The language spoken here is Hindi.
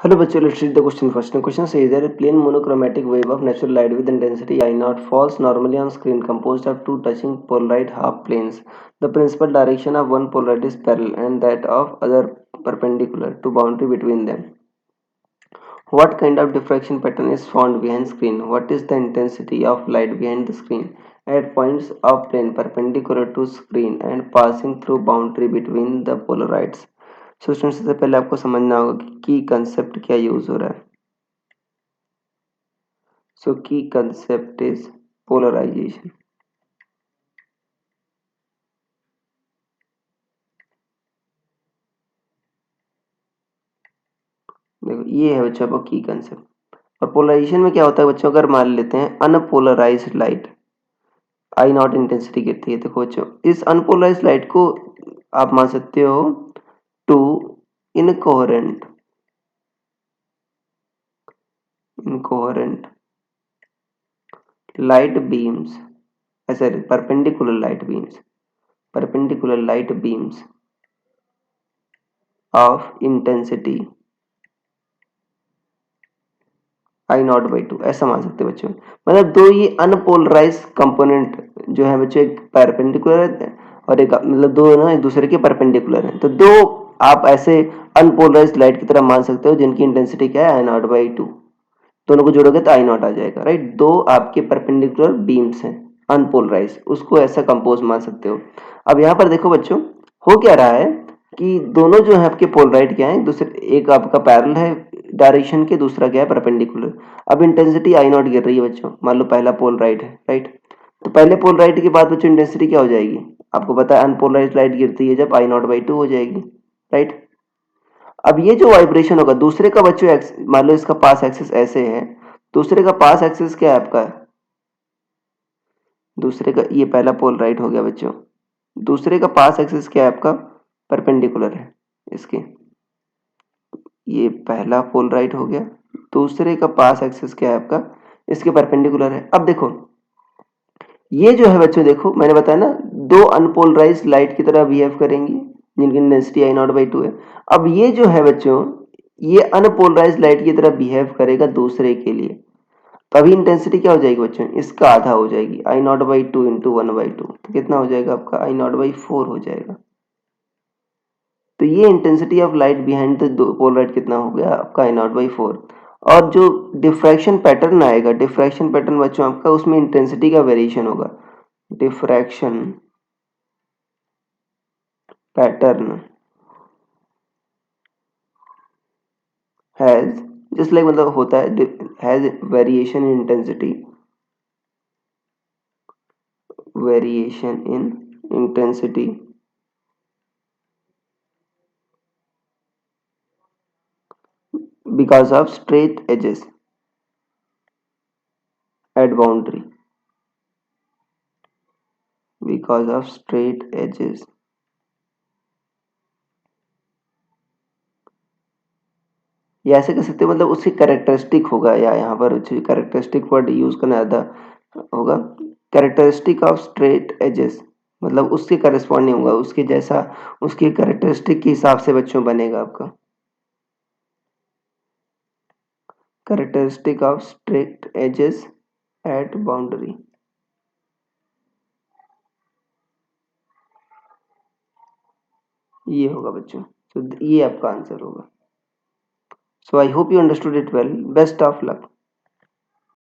Hello, bachcho. Let's read the question first. The question says that a plain monochromatic wave of natural light with intensity I naught falls normally on screen composed of two touching polarized half planes. The principal direction of one polarized is parallel and that of other perpendicular to boundary between them. What kind of diffraction pattern is found behind screen? What is the intensity of light behind the screen at points of plane perpendicular to screen and passing through boundary between the polarites? So student सबसे पहले आपको समझना होगा कि की कंसेप्ट क्या यूज हो रहा है. So key concept is polarization. देखो ये है बच्चों आपका की कंसेप्ट. और पोलराइजेशन में क्या होता है बच्चों, अगर मान लेते हैं unpolarised light I not intensity गिरती है. देखो बच्चों इस अनपोलराइज्ड लाइट को आप मान सकते हो टू इनकोहेरेंट लाइट बीम्स, ऐसे perpendicular light beams of intensity I not by to, ऐसा मान सकते हैं बच्चों. मतलब दो ये अनपोलराइज कंपोनेंट जो है बच्चों, एक परपेंडिकुलर है और एक मतलब दो ना एक दूसरे के परपेंडिकुलर है. तो दो आप ऐसे अनपोलराइज लाइट की तरह मान सकते हो जिनकी इंटेंसिटी क्या है आई नॉट बाई टू. दोनों को जोड़ोगे तो आई नॉट आ जाएगा, राइट. दो आपके परपेंडिकुलर बीम्स हैं अनपोलराइज, उसको ऐसा कंपोज मान सकते हो. अब यहाँ पर देखो बच्चों हो क्या रहा है कि दोनों जो है आपके पोलराइड क्या है दूसरे, एक आपका पैरेलल है डायरेक्शन के, दूसरा क्या है परपेंडिकुलर. अब इंटेंसिटी आई नॉट गिर रही है बच्चों, मान लो पहला पोलराइड है, राइट. तो पहले पोलराइड के बाद बच्चों इंटेंसिटी क्या हो जाएगी, आपको पता है अनपोलराइज लाइट गिरती है जब आई नॉट बाई टू हो जाएगी, राइट. अब ये जो वाइब्रेशन होगा दूसरे का बच्चों, मान लो इसका पास एक्सिस ऐसे है, दूसरे का पास एक्सिस क्या है आपका, दूसरे का ये पहला पोल राइट हो गया बच्चों, दूसरे का पास एक्सिस क्या है आपका परपेंडिकुलर है इसके, ये पहला पोल राइट हो गया, दूसरे का पास एक्सिस क्या है आपका इसके परपेंडिकुलर है. अब देखो ये जो है बच्चों, देखो मैंने बताया ना दो अनपोलराइज लाइट की तरह बिहेव करेंगी जिनकी intensity I not by to है. अब ये जो है बच्चों ये अनपोलराइज लाइट की तरह बिहेव करेगा दूसरे के लिए, तभी इंटेंसिटी क्या हो जाएगी बच्चों, इसका आधा हो जाएगी I not by two into one by two, तो कितना हो जाएगा आपका आई नॉट बाई फोर हो जाएगा. तो ये intensity of light behind the पोलराइट कितना हो गया आपका आई नॉट बाई फोर. और जो डिफ्रैक्शन पैटर्न आएगा, डिफ्रैक्शन पैटर्न बच्चों आपका उसमें इंटेंसिटी का वेरिएशन होगा. Diffraction pattern has just like मतलब होता है has variation in intensity, variation in intensity because of straight edges at boundary, because of straight edges. या ऐसे कह सकते हो मतलब उसकी कैरेक्टरिस्टिक होगा, या यहाँ पर कैरेक्टरिस्टिक वर्ड यूज करना ज़्यादा होगा. कैरेक्टरिस्टिक ऑफ स्ट्रेट एजेस मतलब उसके करस्पॉन्डिंग होगा, उसके जैसा उसकी कैरेक्टरिस्टिक के हिसाब से बच्चों बनेगा आपका. Characteristic of straight edges at boundary, ये होगा बच्चों. तो ये आपका आंसर होगा. So I hope you understood it well. Best of luck.